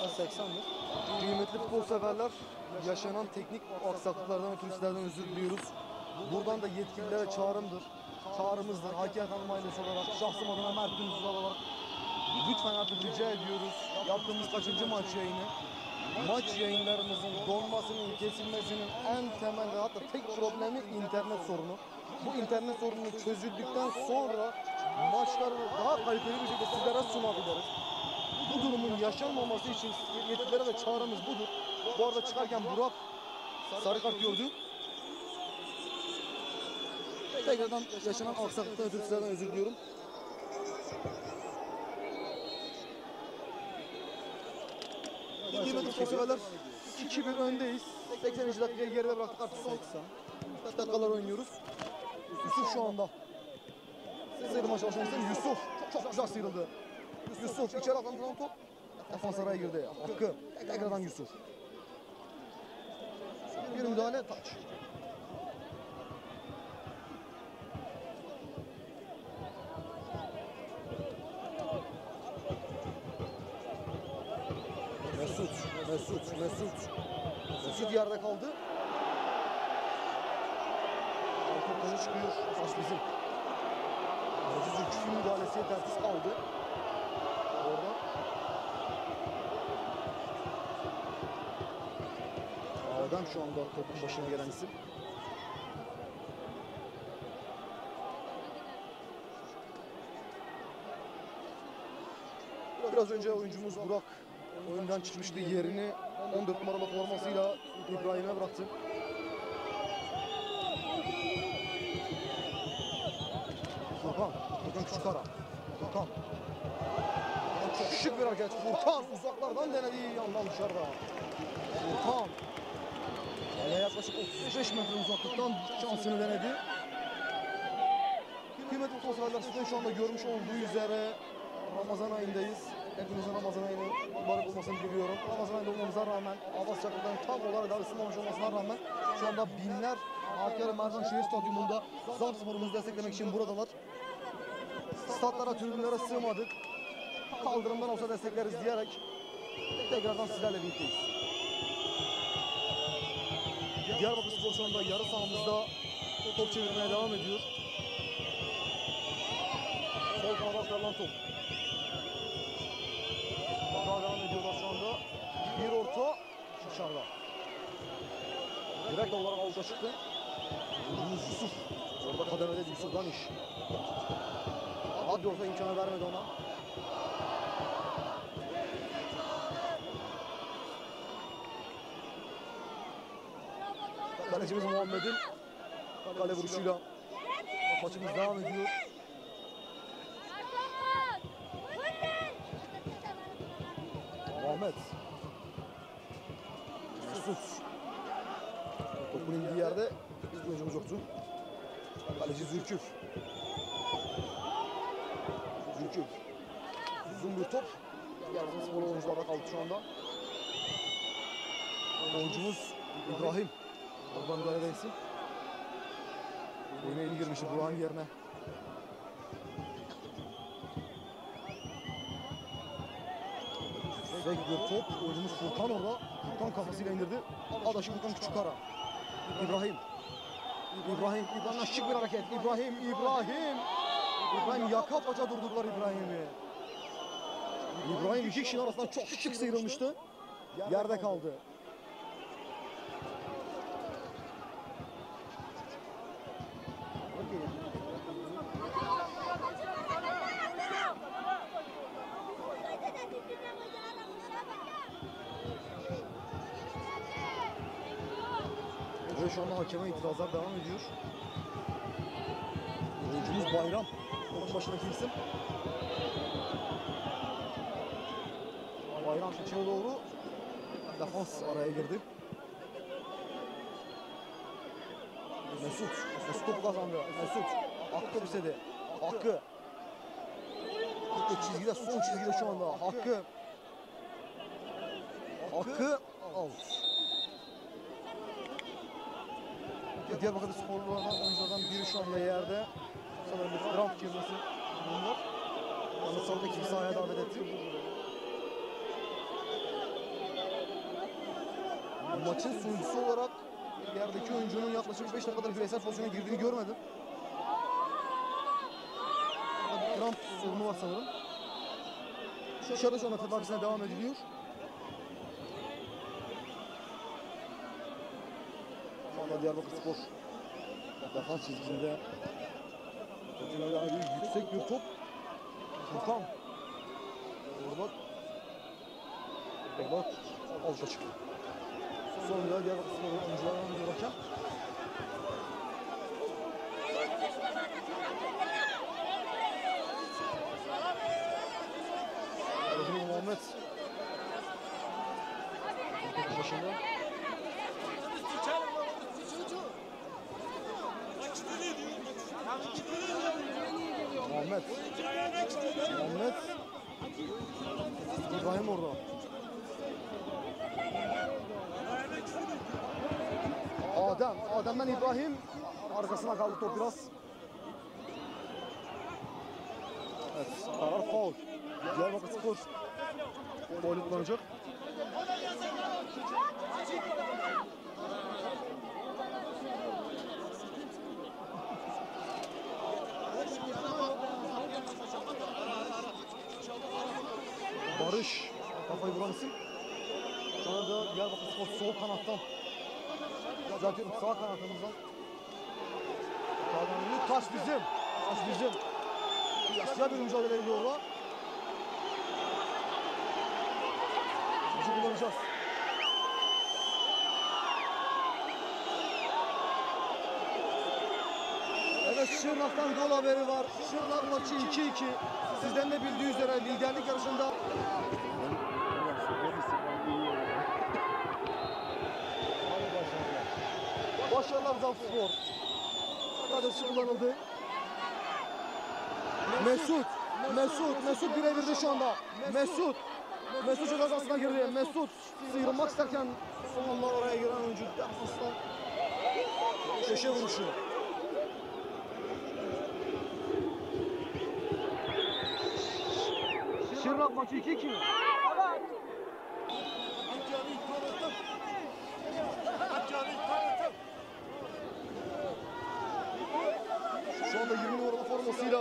80'dir. Kıymetli futbol severler, yaşanan teknik aksaklıklardan ötürü sizlerden özür diliyoruz. Buradan da yetkililere çağrımızdır. Hakem Hanım ailesi olarak, şahsım adına Mert Gündüz olarak lütfen artık rica ediyoruz. Yaptığımız kaçıncı maç yayını? Maç yayınlarımızın donmasının, kesilmesinin en temel ve hatta tek problemi internet sorunu. Bu internet sorunu çözüldükten sonra maçları daha kaliteli bir şekilde sizlere sunabiliriz. Bu durumun yaşanmaması için yetkililere de çağrımız budur. Bu arada çıkarken Burak sarı kart gördü. Tekrardan yaşanan aksaklıktan ötürü sizlerden özür diliyorum. Kıymetli futbol severler, 2-1 öndeyiz. 80. dakikayı geride bıraktık, artık son dakikalar oynuyoruz. Yusuf şu anda sıyrılma çalışmasında. Yusuf çok güzel sıyrıldı. Yusuf içeri atlanan top defans araya girdi. Hakkı tekrardan Yusuf. Bir müdahale, taç. Mesut yerde kaldı. Top taşı çıkıyor. Taş bizim. Aziz Ülküf'ün müdahalesi yetersiz kaldı. Orada. Adem şu anda topun başına gelen isim. Biraz önce oyuncumuz Burak oyundan çıkmıştı, yerini 14 numaralı formasıyla İbrahim'e bıraktı. Furkan Küçükara. Furkan çok şık bir hareket. Furkan uzaklardan denedi, yandan dışarıda. Furkan yaklaşık 35 metre uzaklıktan şansını denedi. Kıymetli futbol severler, sizin şu anda görmüş olduğu üzere Ramazan ayındayız. Hepinizin Ramazan ayını mübarek olmasını diliyorum. Ramazan ayında olmamıza rağmen, hava sıcaklıklarının tam olarak daha ısınmamış olmasına rağmen şu anda binler Hakkari Merdan Şehir Stadyumunda Zamspor'umuzu desteklemek için buradalar. Statlara, tribünlere sığmadık. Kaldırımdan olsa destekleriz diyerek tekrardan sizlerle birlikteyiz. Diyarbakır Spor şu anda yarı sahamızda top çevirmeye devam ediyor. Sol kanada aktarılan top. Daha devam ediyorlar şu anda. Bir orta dışarıda. Direkt olarak avuta çıktı. Yusuf. Orada kademede Yusuf'dan iş. Hadi orta imkanı vermedi ona. Kalecimiz Muhammed'in kale vuruşuyla maçımız devam ediyor. Ahmet. Mesut. Topun indiği yerde biz oyuncumuz yoktu. Kaleci Zülküf. Uzun bir top. Yardım spor oyuncularda kaldı şu anda. Oyuncumuz İbrahim. Oradan müdahale edilsin. Oyuna eli girmişti Burak'ın yerine. Tek bir top. Oyuncumuz Furkan orada. Furkan kafasıyla indirdi. Adaşı Furkan Küçükara. İbrahim şık bir hareket. İbrahim yaka paça durdurdular İbrahim'i. İbrahim iki kişinin arasından çok şık sıyrılmıştı. Yerde kaldı. Ve şu anda hakeme itirazlar devam ediyor. Oyuncumuz Bayram. Onun başındaki isim. Bayram içine doğru defans araya girdi. Mesut topu kazandı. Hakkı bisedi. Hakkı çizgide, son çizgide şu anda. Hakkı out. Diyarbakır sporlulardan, oyunculardan biri şu anda yerde. Sanırım bir kramp girmesi bulunuyor. Anıtsal'da ekibi sahaya davet etti. Maçın sunucusu olarak yerdeki oyuncunun yaklaşık 5 dakikadır bireysel pozisyona girdiğini görmedim. Kramp sorunu var sanırım. Dışarıda şu anda tedavisine devam ediliyor. Şu anda Diyarbakırspor defans çizgisinde yüksek bir top. Furkan. Orada Belat alta çıktı. Sonra Diyarbakırspor'un oyuncularına bir hakem. Muhammed topun başında. Muhammed İbrahim orada. Adem'den İbrahim arkasına kaldı top biraz. Evet, karar faul. Diyarbakırspor faul kullanacak. Barış kafayı vuran isim. Şu anda Diyarbakırspor sol kanattan. Zaten sağ kanatımızdan. Taş bizim. Taş bizim. Yaşlı bir mücadele ediyor orada. Bizi kullanacağız. Evet, Şırnak'tan gol haberi var. Şırnak maçı 2-2. Sizden de bildiği üzere liderlik yarışında başarılar Zafspor. Kadrosu kullanıldı. Mesut birebirde şu anda. Mesut ceza sahasına girdi. Mesut sıyrılmak isterken son anda oraya giren oyuncu defanstan köşe vuruşu. Şırnak maçı 2-2. Şu anda 20 numaralı formasıyla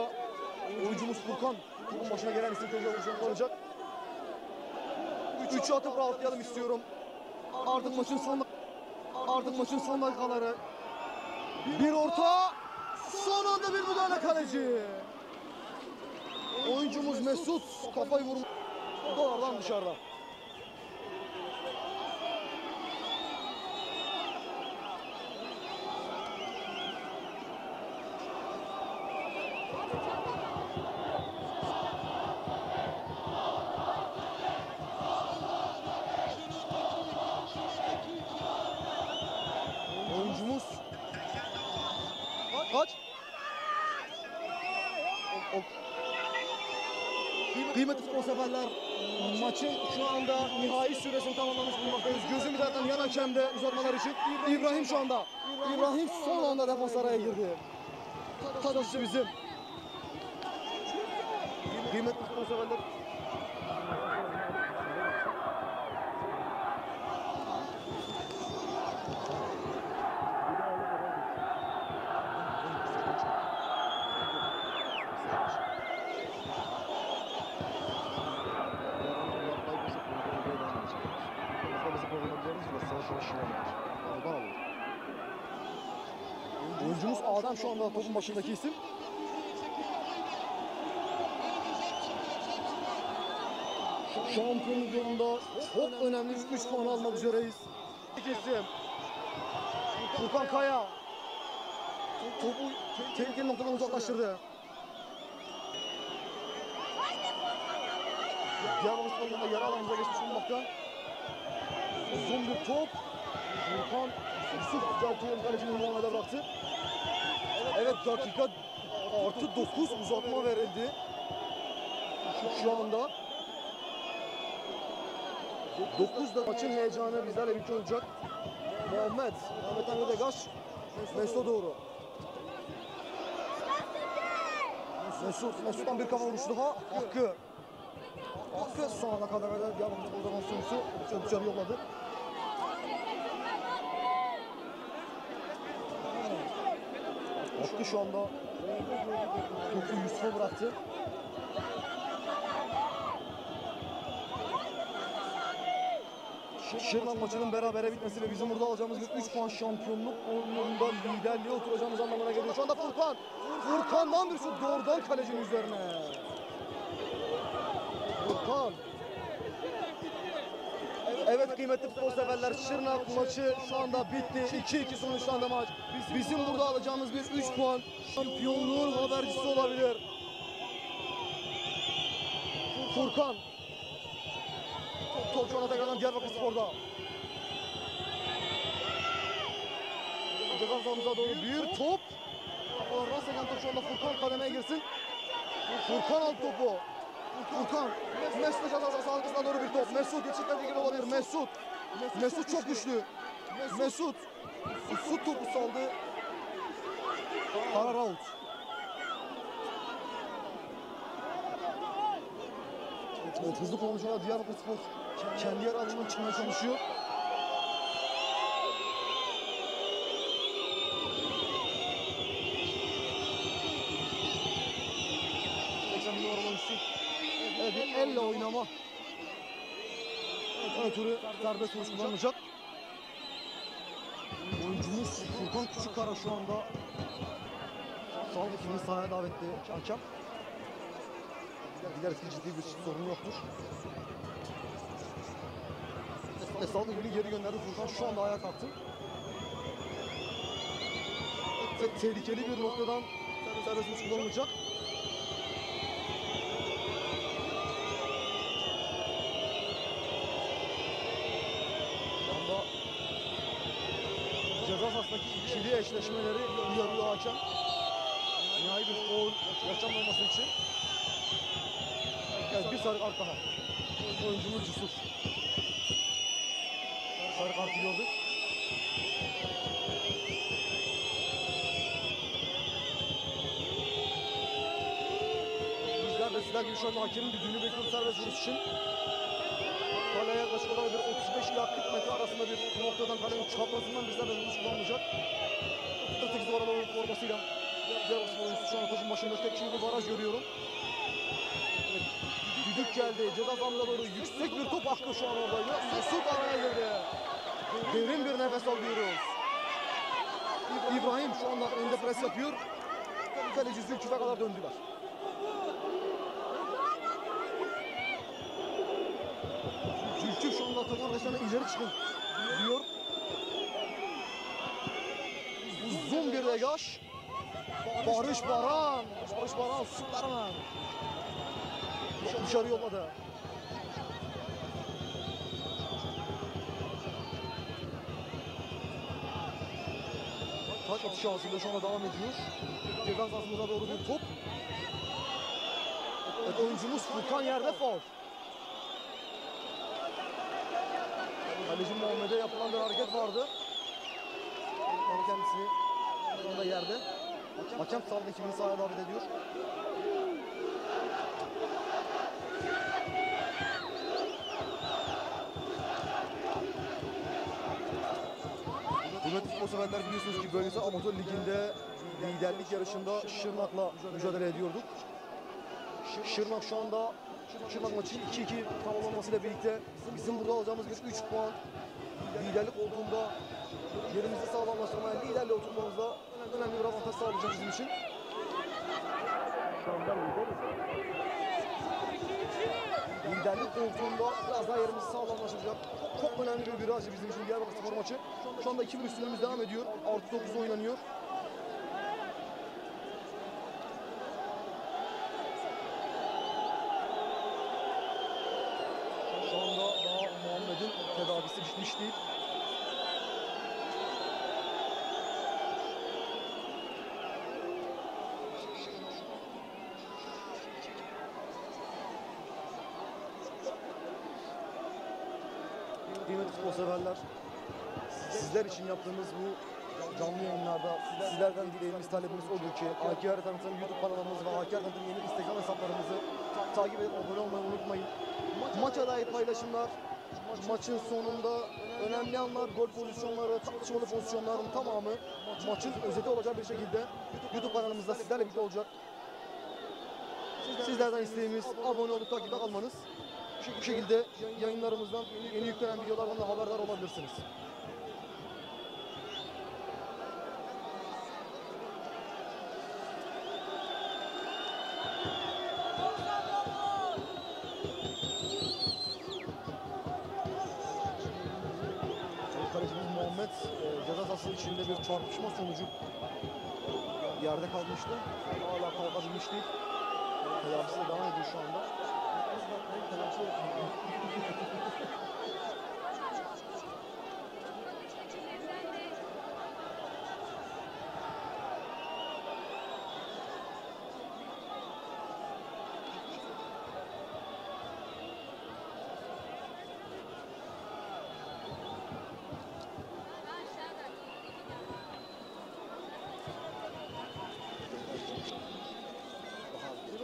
oyuncumuz Furkan topun başına gelen isim köşe vuruşunu kullanacak. 3'ü atıp rahatlayalım istiyorum. Artık maçın son dakikaları. Bir orta. Son anda bir müdahale kaleci. Oyuncumuz Mesut kafayı vurmuş. Doğrudan dışarıda. Oyuncumuz kaç? Kıymetli futbol severler, maçın şu anda nihai süresini tamamlamış bulunmaktayız. Gözüm zaten yan hakemde uzatmalar için. İbrahim şu anda. İbrahim son anda defans araya girdi. Kadrosu bizim. Kıymetli futbol severler. Oyuncumuz Adem şu anda topun başındaki isim. Şampiyonluk yolunda çok önemli 3 puan almak üzereyiz. İsim Furkan Kaya topu tehlikeli noktadan uzaklaştırdı. Diyarbakırspor'un yanında yer alanımıza geçmiş bulunmakta. Uzun bir top. Furkan Yusuf Caltuğ'un kalecinin Muhammed'e bıraktı. Evet, dakika artı 9 uzatma verildi. Şu anda 9'da maçın heyecanı bizlerle birlikte olacak. Muhammed Emre Degaş Mesut'a doğru. Mesut'tan bir kafa vuruşu daha. Hakkı son ana kadar Diyarbakırspor defansiyonu dışarı yolladı. Sıtkı şu anda topu Yusuf'a bıraktı. Şırnak maçının berabere bitmesi ve bizim burada alacağımız bir 3 puan şampiyonluk oyununda liderliğe oturacağımız anlamına geliyor. Şu anda Furkan. Furkan'dan bir şut doğrudan kalecinin üzerine. Furkan. Evet kıymetli futbol severler, Şırnak maçı şu anda bitti. 2-2 sonuçlandı maç. Bizim burada alacağımız bir 3 puan şampiyonluğun habercisi olabilir. Furkan. Top şu anda tekrardan Diyarbakırspor'da. Ceza sahamıza doğru bir top. Oradan seken top şu anda Furkan kademeye girsin. Furkan aldı topu. Furkan. Mesut ceza sahası arkasına doğru bir top. Mesut geçirmediği gibi olabilir. Mesut çok güçlü. Mesut topu saldı. Karar out. Evet, hızlı konuşuyorlar. Diyarbakırspor kendi yer alanından çıkmaya çalışıyor. Evet, bir elle oynama. Ötürü serbest vuruş kullanılacak. Oyuncumuz Furkan Küçükkara şu anda sağlık ekibini sahaya davetli hakem. Dileriz ki ciddi bir sorun yoktur. Sağlık ekibini geri gönderdi. Furkan şu anda ayağa kalktı. Ve tehlikeli bir noktadan serbest vuruş kullanılacak. Ceza sahasındaki ikili eşleşmeleri uyarıyor hakem. Nihai bir foul yaşanmaması için. Evet, bir sarı kart daha. Oyuncumuz Yusuf. Sarı kartı gördük. Bizler de sizler gibi şu anda hakemin düdüğünü bekliyoruz serbest vuruş için. Kaleye yaklaşık olarak bir 35 ila 40 metre arasında bir noktadan kalenin çaprazından bizler de vuruş kullanılacak. 48 numaralı oyun formasıyla Diyarbakırspor oyuncusu şu an topun başında tek şimdi baraj görüyorum. Evet, düdük geldi. Ceza sahamına doğru yüksek bir top hakkı şu an oradaydı. Mesut araya girdi. Derin bir nefes alıyoruz. İbrahim şu anda önde pres yapıyor. Kaleci Zülküf'e kadar döndüler. Zülküf şu anda takım arkadaşlarına ileri çıkın diyor. Uzun bir degaj. Barış Baran Süperman. Dışarı yolladı. Taç atışı aslında şu anda devam ediyor. Ceza sahasına doğru bir top. Evet, oyuncumuz Furkan yerde faul. Kaleci Muhammed'e yapılan bir hareket vardı. Kendisini şu anda yerde. Hakem sağlık ekibini sahaya davet ediyor. Kıymetli futbol severler, biliyorsunuz ki bölgesel amatör liginde liderlik yarışında Şırnak'la mücadele ediyorduk. Şırnak şu anda maçı 2-2 tamamlanmasıyla birlikte bizim burada alacağımız bir 3 puan liderlik olduğunda yerimizi sağlamlaştırmaya, liderliğe oturmamızda önemli bir avantaj sağlayacak bizim için. Şu anda liderlik olduğunda biraz daha yerimizi sağlamlaştıracak. Çok önemli bir viraj bizim için Diyarbakırspor maçı. Şu anda 2-1 üstünlüğümüz devam ediyor. Artı 9 oynanıyor. Şu anda daha Muhammed'in tedavisi bitmiş değil. Kıymetli futbol severler, sizler için yaptığımız bu canlı yayınlarda sizlerden dileğimiz, talebimiz odur ki AKR Tanıtım YouTube kanalımız ve AKR Tanıtım yeni Instagram hesaplarımızı takip edip abone olmayı unutmayın. Maça dair paylaşımlar, Maçın sonunda önemli anlar, gol pozisyonları, tartışmalı pozisyonların tamamı maçın özeti olacak bir şekilde YouTube kanalımızda sizlerle birlikte olacak. Sizlerden isteğimiz abone olup takipte kalmanız. Bu şekilde yayınlarımızdan, yeni yüklenen videolardan da haberdar olabilirsiniz. Kalecimiz Muhammed ceza sahası içinde bir çarpışma sonucu yerde kalmıştı. Hala kalkabilmiş değil. Tedavisi de devam ediyor şu anda.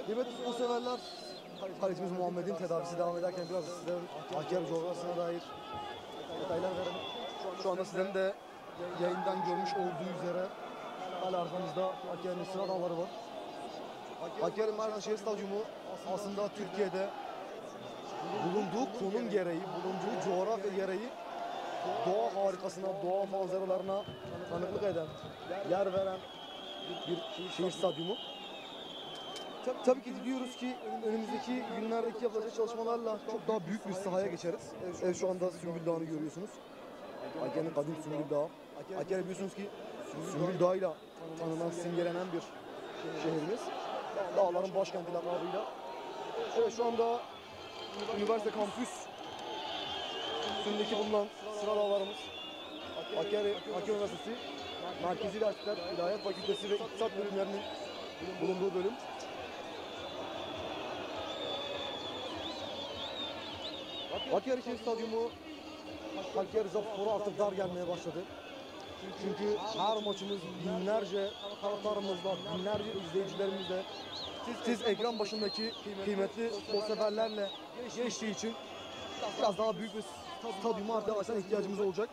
Kıymetli futbol severler, kalecimiz Muhammed'in tedavisi devam ederken biraz sizlerin hakem coğrafyasına dair detaylar verelim. Şu anda sizlerin de yayından görmüş olduğu üzere hala arkamızda Hakkari'nin sıra dağları var. Hakkari Merdanşehir Stadyumu aslında Türkiye'de bulunduğu konum gereği, bulunduğu coğrafya gereği doğa harikasına, doğa manzaralarına tanıklık eden, yer veren bir şehir stadyumu. Tabii ki diliyoruz ki önümüzdeki günlerdeki yapılacak çalışmalarla çok daha büyük bir sahaya geçeriz. Evet, şu anda Sümbül Dağı'nı görüyorsunuz. Hakkari'nin kadim Sümbül Dağı. Hakkari biliyorsunuz ki Sümbül Dağı'yla tanınan, simgelenen bir şehrimiz. Dağların başkenti lakabıyla. Evet, şu anda üniversite kampüs üstündeki bulunan sıra dağlarımız. Hakkari Üniversitesi Merkezi Dersler, İlahiyat Fakültesi ve İktisat bölümlerinin bulunduğu bölüm. Hakkari Şehir Stadyumu Hakkari Zapor'a artık dar gelmeye başladı. Çünkü her maçımız binlerce taraftarımızla, binlerce izleyicilerimizle, siz ekran başındaki kıymetli futbol severlerle geçtiği için biraz daha büyük bir stadyuma arkadaşlar ihtiyacımız olacak.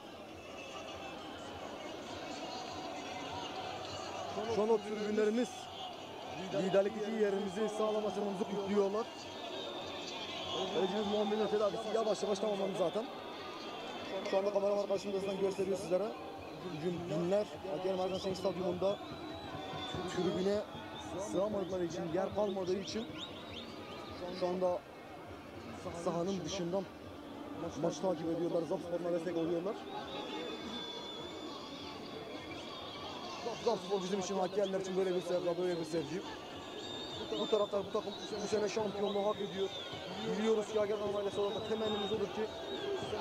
Şu anda tribünlerimiz liderlikteki yerimizi sağlamasını kutluyorlar. Kalecimiz Muhammed'in tedavisi yavaş yavaş tamamlandı zaten. Şu anda kamera arkadaşımızdan gösteriyor sizlere. Bugün binler Hakkari Merdanşehir Stadyumunda tribüne sığamadıkları için, yer kalmadığı için şu anda sahanın dışından maçı takip ediyorlar. Zapspor'una destek oluyorlar. Zapspor bizim için, Hakkariler için böyle bir sevda, böyle bir sevgi. Bu taraftar, bu takım bu sene şampiyonluğu hak ediyor. Biliyoruz ki Hakkari Anadolu olarak temennimiz odur ki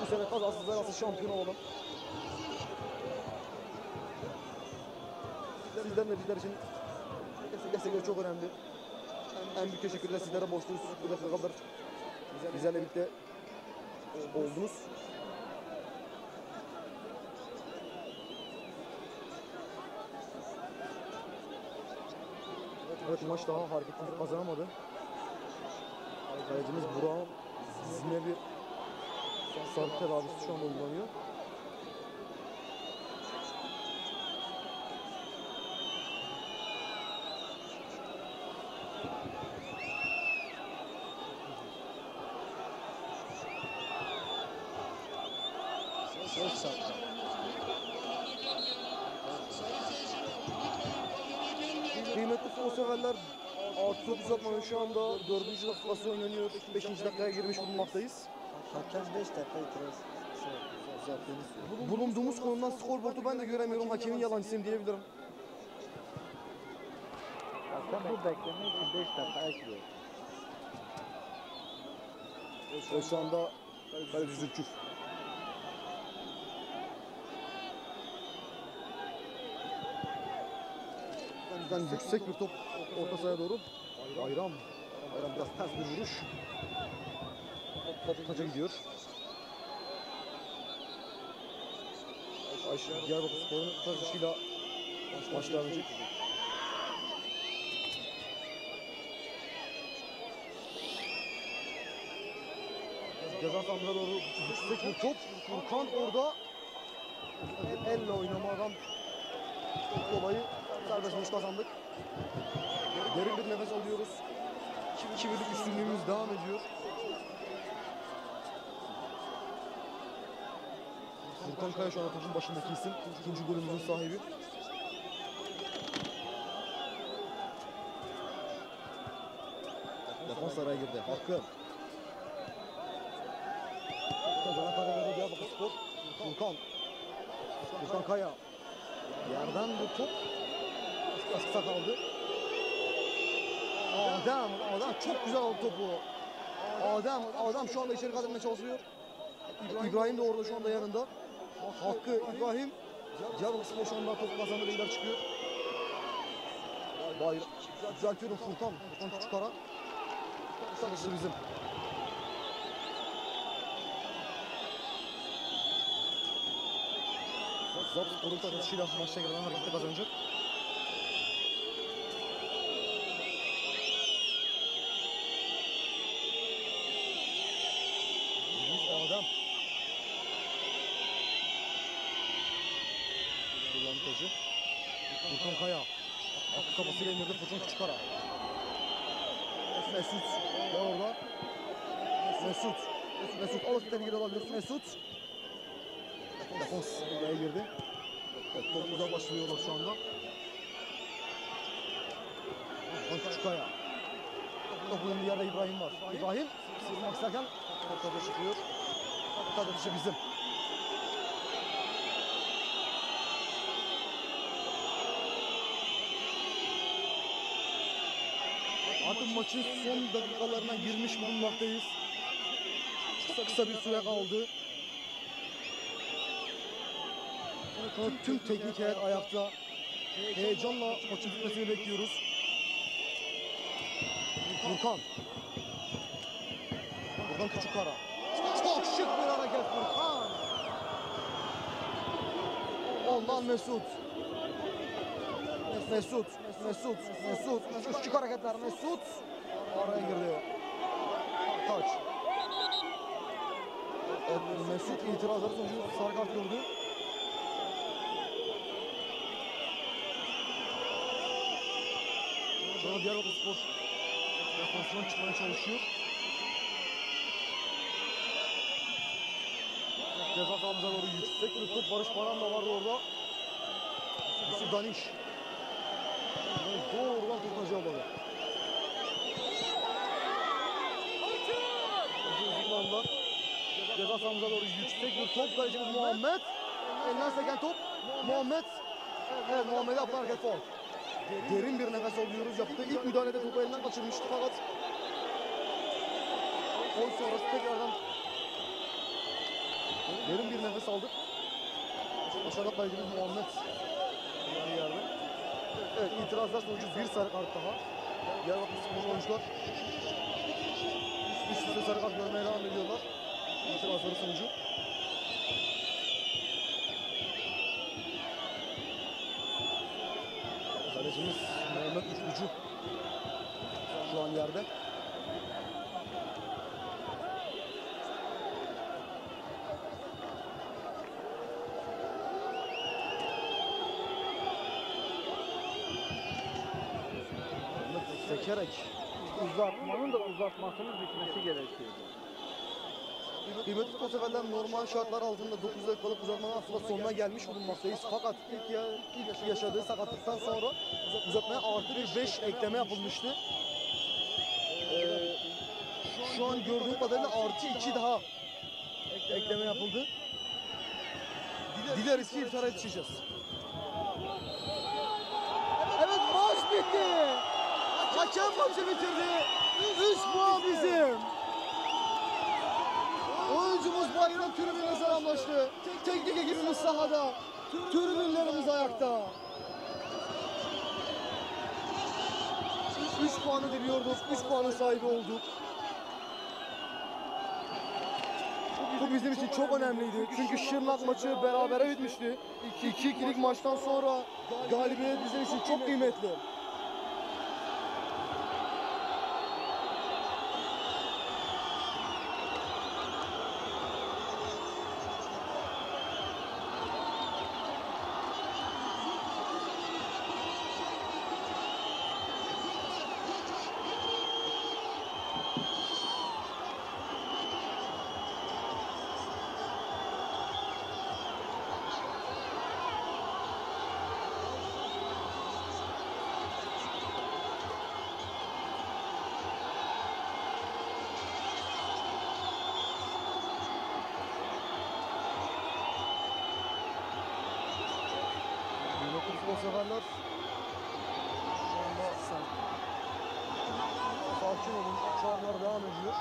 bu sene kazasız belasız şampiyon olalım. Sizlerin de bizler için destekleri çok önemli. En büyük teşekkürler sizlere borçluyuz. Bu dakika kadar bizlerle birlikte oldunuz. Evet, maç daha hareketli kazanamadı. Kalecimiz Burak'ın dizine bir sarı tedavisi şu anda uygulanıyor. Kıymetli futbol severler, artı 9 uzatmanın şu anda 4. dakikası oynanıyor. 5. dakikaya girmiş bulunmaktayız. Hakem 5 dakika itiraz Bulunduğumuz konumdan skorboardu ben de göremiyorum. Hakemin yalancısıyım diyebilirim. Hakem bu bekleme için 5 dakika ekliyor. Ve şu anda kaleci Zülküf. Bizden yüksek bir top orta sahaya doğru. Bayram biraz ters bir vuruş. Top taca gidiyor. Diyarbakırspor'un karışıyla başlayacak. Ceza sahasına doğru yüksek bir top. Furkan orada elle oynamadan dolayı serbest vuruş kazandık. Derin bir nefes alıyoruz. 2-1'lik üstünlüğümüz devam ediyor. Furkan Kaya şu an topun başındaki isim. İkinci golümüzün sahibi. Defans araya girdi. Hakkı. Kazana kadar verdi Diyarbakırspor. Furkan Kaya. Yerden bir top. Kısa kaldı. Adem çok güzel aldı topu. Adem şu anda içeri kat etmeye çalışıyor. İbrahim de orada şu anda yanında. Hakkı, İbrahim. Diyarbakırspor şu anda topu kazandı, beyler çıkıyor. Bayır. Düzeltiyorum Furkan Küçükara. Sarısı bizim. Zapt korun takışıyla maçta gelen hareketi kazanacak. Adem. Kullanıcı. Furkan Kaya. Aklı kafasıyla indirdi Furkan Küçükara. Mesut. Var orada. Mesut. Alıp tepki alabilir. Mesut. Defans oraya girdi. Evet, topumuza başlıyorlar şu anda. Furkan Küçükaya. Topun bir yerde İbrahim var. İbrahim sırmak isterken ortada çıkıyor. Ortada dışı bizim. Artık maçın son dakikalarına girmiş bulunmaktayız. Kısa bir süre kaldı. Tüm teknik heyet ayakta. Heyecanla maçın bitmesini bekliyoruz. Furkan Küçükara. Çok şık bir hareket Furkan. Ondan Mesut şık hareketler. Mesut araya girdi. Taç. Evet, Mesut itirazları sonucu sarı kart gördü. Şu an Diyarbakırspor defansından çıkmaya çalışıyor. Ceza sahamıza doğru yüksek bir top. Barış Baran da vardı orada. Yusuf Daniş. Doğrudan kurtarıcı aldı. Uzun anda ceza sahamıza doğru yüksek bir top. Kalecimiz Muhammed. Elinden seken top. Muhammed. Evet, Muhammed'e yapılan hareket faul. Derin bir nefes alıyoruz. Yaptığı ilk müdahalede topu elinden kaçırmıştı fakat gol sonrası tekrardan derin bir nefes aldık. Aşağıda kalecimiz Muhammed. Evet, itirazlar sonucu bir sarı kart daha. Diyarbakırspor oyuncular üst üste sarı kart görmeye devam ediyorlar. İtirazları sonucu. Kalecimiz Mehmet Üçlücü şu an yerde. Sekerek. Uzatmanın da uzatmasının bitmesi gerekiyor. Kıymetli futbol severler, normal şartlar altında 9 dakikalık uzatmanın aslında sonuna gelmiş bulunmaktayız. Fakat ilk yaşadığı sakatlıktan sonra uzatmaya artı bir 5 ekleme yapılmıştı. Şu an gördüğüm kadarıyla artı 2 daha ekleme yapıldı. Dileriz ki iftara yetişeceğiz. Evet, maç bitti. Hakem maçı bitirdi. 3 puan bizim. Oyuncumuz bayram tribünle selamlaştı. Teknik ekibimiz sahada. Tribünlerimiz ayakta. 3 puanı diliyorduk. 3 puanın sahibi olduk. Bu bizim için çok önemliydi. Çünkü Şırnak maçı berabere bitmişti. 2-2'lik maçtan sonra galibiyet bizim için çok kıymetli. futbol severler. Şu anda sakin olun. Çağrılar devam ediyor.